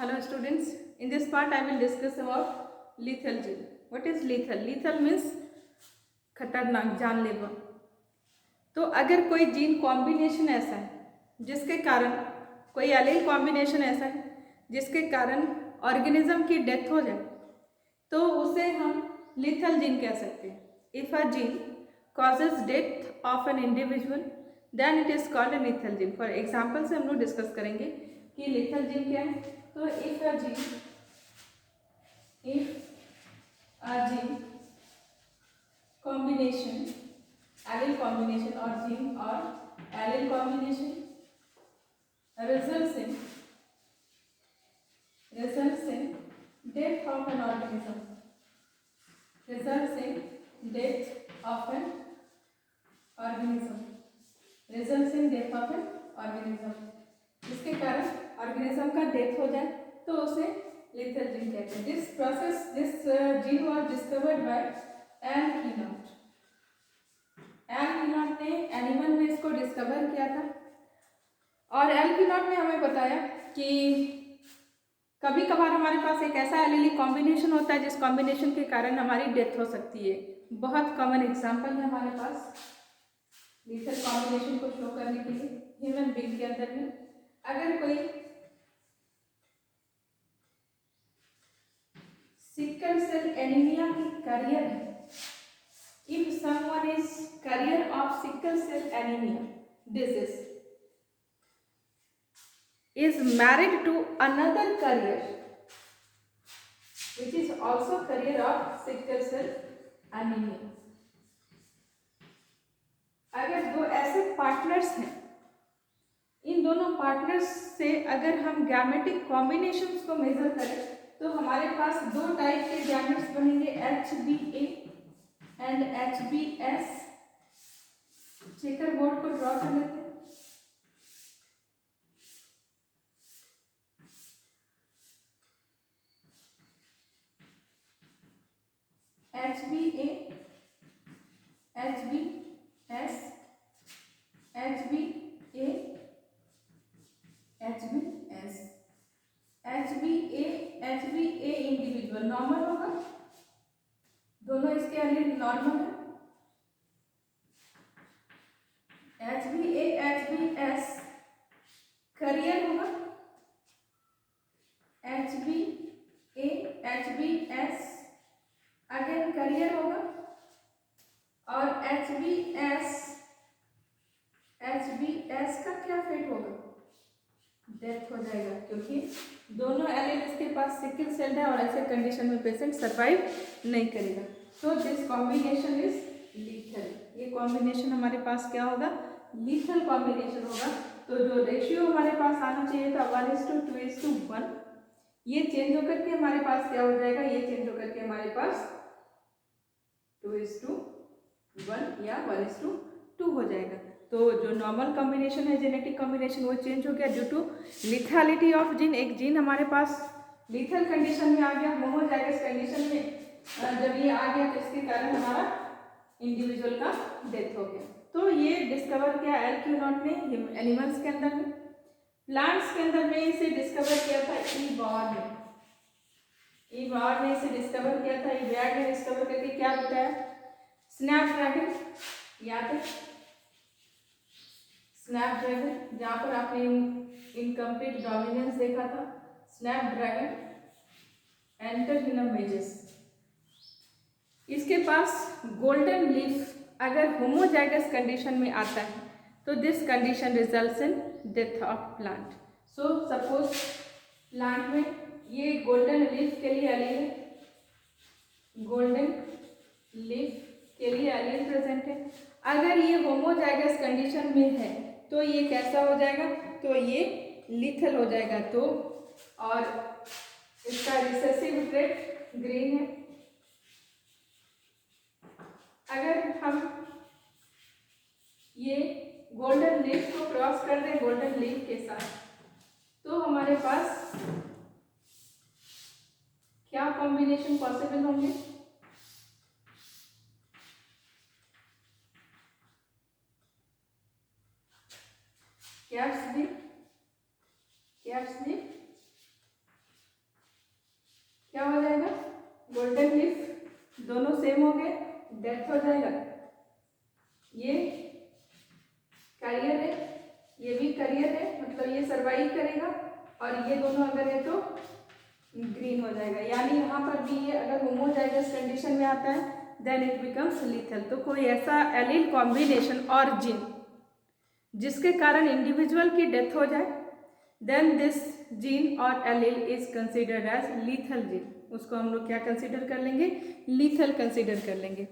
Hello students, in this part I will discuss about lethal gene. What is lethal? Lethal means खतरनाक, जानलेवा। तो अगर कोई gene combination ऐसा है जिसके कारण, कोई एलील कॉम्बिनेशन ऐसा है जिसके कारण ऑर्गेनिज्म की डेथ हो जाए, तो उसे हम lethal जीन कह सकते हैं। If a gene causes death of an individual then it is called a lethal gene. For example से हम लोग डिस्कस करेंगे कि lethal जीन क्या है। तो if a gene combination, allele combination or gene or allele combination results in death of an organism, results in death of an organism, जिसके कारण ऑर्गेनिज्म का डेथ हो जाए तो उसे lethal gene कहते हैं। This gene was discovered by L Cuenot. L Cuenot ने एनिमल में इसको डिस्कवर किया था और एल कीनॉट ने हमें बताया कि कभी कभार हमारे पास एक ऐसा एलीलिक कॉम्बिनेशन होता है जिस कॉम्बिनेशन के कारण हमारी डेथ हो सकती है। बहुत कॉमन एग्जाम्पल है हमारे पास लीथल कॉम्बिनेशन को शो करने के लिए। ह्यूमन बीइंग के अंदर में अगर कोई सिकल सेल एनीमिया की कैरियर है, if someone is carrier of sickle cell anaemia disease is married to another carrier which is also carrier of sickle cell anemia, अगर दो ऐसे पार्टनर्स हैं, इन दोनों पार्टनर्स से अगर हम गैमेटिक कॉम्बिनेशंस को मेजर करें तो हमारे पास दो टाइप के गैमेट्स बनेंगे, HBA and HBS। Checker board को ड्रॉ कर लेते हैं। HBA, HBS, HBA, HBS। HBA individual normal होगा, दोनों इसके एलील नॉर्मल है। HBA HBS करियर होगा, HBA HBS अगेन करियर होगा और HBS का क्या फेट होगा? डेथ हो जाएगा, क्योंकि दोनों एलील इसके पास सिकल सेल है और ऐसे कंडीशन में पेशेंट सरवाइव नहीं करेगा। तो दिस कॉम्बिनेशन इज लीथल। ये कॉम्बिनेशन हमारे पास क्या होगा? लीथल कॉम्बिनेशन होगा। तो जो रेशियो हमारे पास आना चाहिए था 1:2:1, ये चेंज होकर के हमारे पास क्या हो जाएगा? ये चेंज होकर के हमारे पास 2:1 या 1:2 हो जाएगा। तो जो नॉर्मल कॉम्बिनेशन है, जेनेटिक कॉम्बिनेशन, वो चेंज हो गया due to lethality of gene. एक जीन हमारे पास लिथल कंडीशन में आ गया, होमोजाइगस कंडीशन में जब ये आ गया तो इसके कारण हमारा इंडिविजुअल का डेथ हो गया। तो ये डिस्कवर किया एल कीनॉट ने एनिमल्स के अंदर में। प्लांट्स के अंदर में इसे डिस्कवर किया था ईवॉर ने। ईवॉर ने इसे डिस्कवर किया था। ईवॉर ने डिस्कवर करके क्या बताया? स्नैपड्रैगन, याद है स्नैपड्रैगन, जहाँ पर आपने इनकम्प्लीट डोमिनेंस देखा था। स्नैपड्रैगन एंटरहिनम मेजस, इसके पास गोल्डन लीफ अगर होमोजाइगस कंडीशन में आता है तो this condition results in death of plant. So suppose plant में ये गोल्डन लीफ के लिए एलील है, गोल्डन लीफ के लिए एलील प्रेजेंट है। अगर ये होमोजाइगस कंडीशन में है तो ये कैसा हो जाएगा? तो ये लीथल हो जाएगा। तो और इसका रिसेसिव ट्रेट ग्रीन है। अगर हम ये गोल्डन लीफ को क्रॉस कर दें गोल्डन लीफ के साथ तो हमारे पास क्या कॉम्बिनेशन पॉसिबल होंगे? कैप्स लीफ क्या हो जाएगा, गोल्डन लीफ दोनों सेम हो गए, डेथ हो जाएगा। ये कैरियर है, ये भी कैरियर है, मतलब ये सर्वाइव करेगा, और ये दोनों अगर है तो ग्रीन हो जाएगा। यानी यहाँ पर भी ये अगर होमोजाइगस कंडीशन में आता है देन इट बिकम्स लीथल। तो कोई ऐसा एलील कॉम्बिनेशन और जीन जिसके कारण इंडिविजुअल की डेथ हो जाए, देन दिस जीन और allele is considered as lethal gene. उसको हम लोग क्या कंसिडर कर लेंगे, लीथल कंसिडर कर लेंगे।